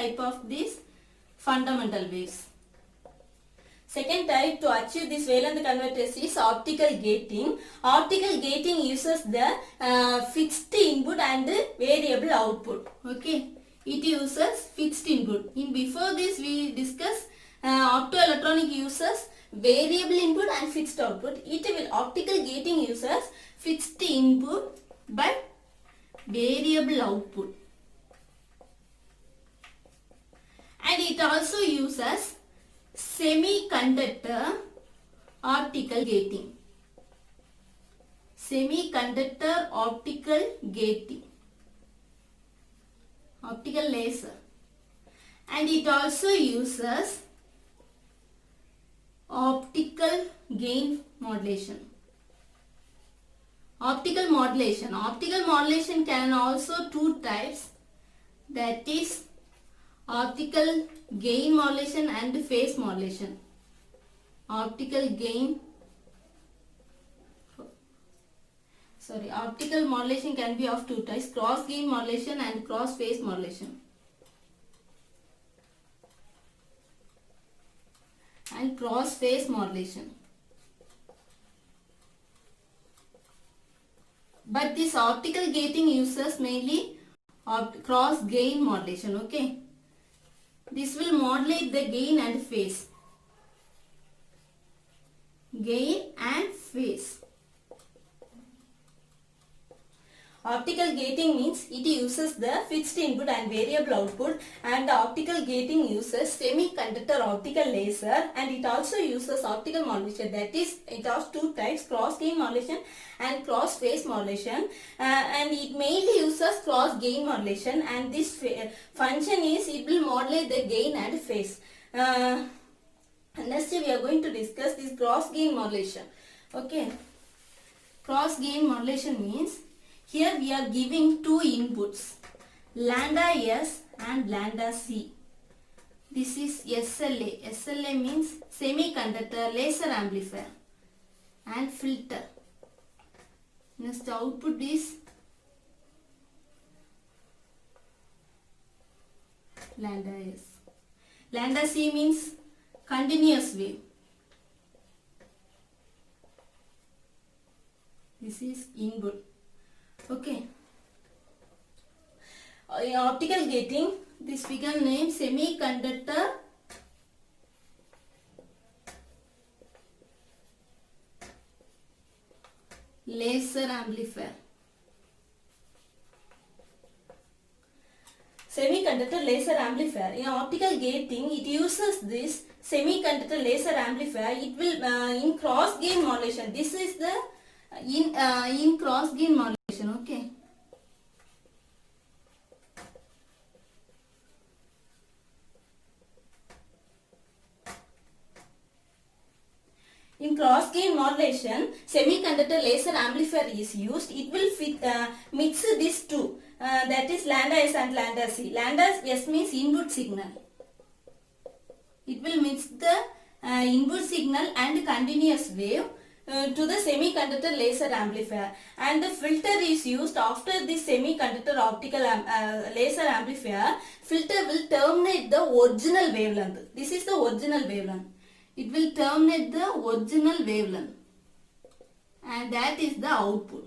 type of these fundamental waves. Second type to achieve this wavelength converters is optical gating. Optical gating uses the fixed input and variable output. Okay, it uses fixed input. In before this we discuss optoelectronic uses variable input and fixed output. It will optical gating uses fixed input but variable output, and it also uses semiconductor optical gating. Semiconductor optical gating, optical laser, and it also uses optical gain modulation. Optical modulation. Optical modulation can also two types, that is optical gain modulation and phase modulation. Optical modulation can be of two types, cross gain modulation and cross phase modulation. And cross phase modulation. But this optical gating uses mainly cross gain modulation. Okay, this will modulate the gain and phase. Gain and phase. Optical gating means it uses the fixed input and variable output, and optical gating uses semiconductor optical laser, and it also uses optical modulation, that is it has two types, cross gain modulation and cross phase modulation, and it mainly uses cross gain modulation, and this function is it will modulate the gain and phase. Next we are going to discuss this cross gain modulation. Okay, cross gain modulation means here we are giving two inputs, lambda S and lambda C. This is SLA. SLA means semiconductor laser amplifier and filter. Next output is lambda S. Lambda C means continuous wave. This is input. Okay. In optical gating, this figure name semiconductor laser amplifier. Semiconductor laser amplifier. In optical gating, it uses this semiconductor laser amplifier. It will in cross gain modulation. This is the in cross gain modulation. Okay. In cross gain modulation, semiconductor laser amplifier is used. It will mix these two, that is lambda S and lambda C. Lambda S means input signal. It will mix the input signal and continuous wave to the semiconductor laser amplifier, and the filter is used after this semiconductor optical laser amplifier. Filter will terminate the original wavelength. This is the original wavelength. It will terminate the original wavelength, and that is the output.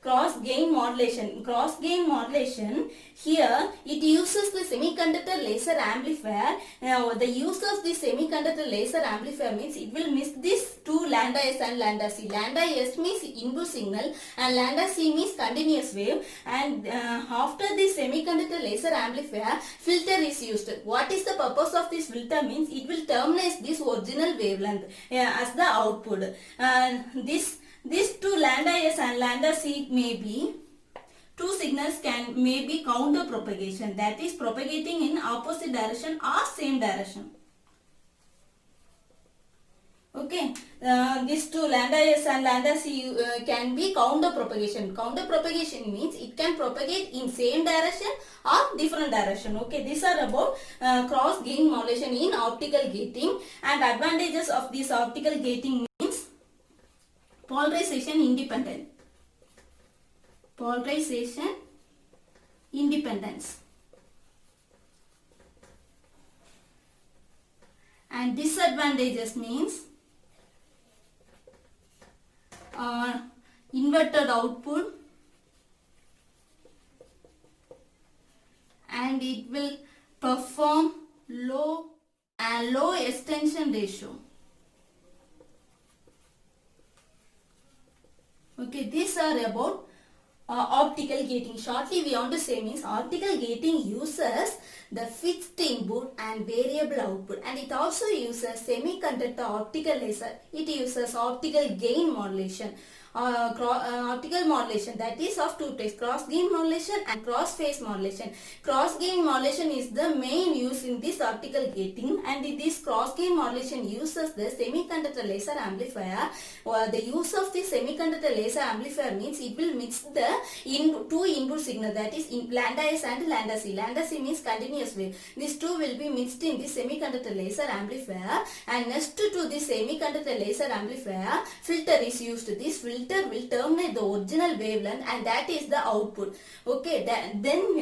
Cross gain modulation. Cross gain modulation, here it uses the semiconductor laser amplifier. The use of the semiconductor laser amplifier means it will mix these two lambda S and lambda C. Lambda S means input signal and lambda C means continuous wave, and after this semiconductor laser amplifier, filter is used. What is the purpose of this filter means it will terminate this original wavelength as the output. These two lambda S and lambda C may be two signals may be counter propagation, that is propagating in opposite direction or same direction. Okay, these two lambda S and lambda C can be counter propagation. Counter propagation means it can propagate in same direction or different direction. Okay, these are about cross gain modulation in optical gating, and advantages of this optical gating means polarization independent. Polarization independence. And disadvantages means inverted output, and it will perform low extension ratio. Okay, these are about optical gating. Shortly we want to say means optical gating uses the fixed input and variable output, and it also uses semiconductor optical laser. It uses optical gain modulation. Optical modulation, that is of two types, cross gain modulation and cross phase modulation. Cross gain modulation is the main use in this optical gating, and this cross gain modulation uses the semiconductor laser amplifier. The use of the semiconductor laser amplifier means it will mix the two input signal, that is lambda S and lambda C. Lambda C means continuous wave. These two will be mixed in the semiconductor laser amplifier, and next to the semiconductor laser amplifier, filter is used. This filter will terminate the original wavelength, and that is the output. Okay, then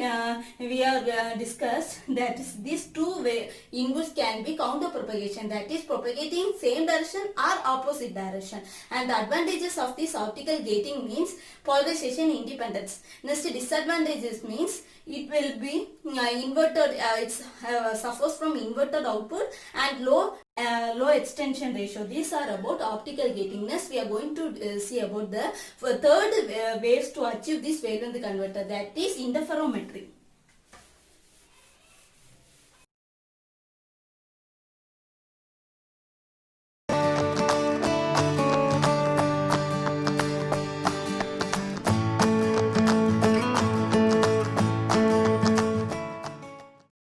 we have discussed that these two inputs can be counter propagation, that is propagating same direction or opposite direction. And the advantages of this optical gating means polarization independence. Next, disadvantages means it will be inverted, it suffers from inverted output and low extension ratio. These are about optical gating. Next, we are going to see about the third ways to achieve this wavelength converter, that is interferometry.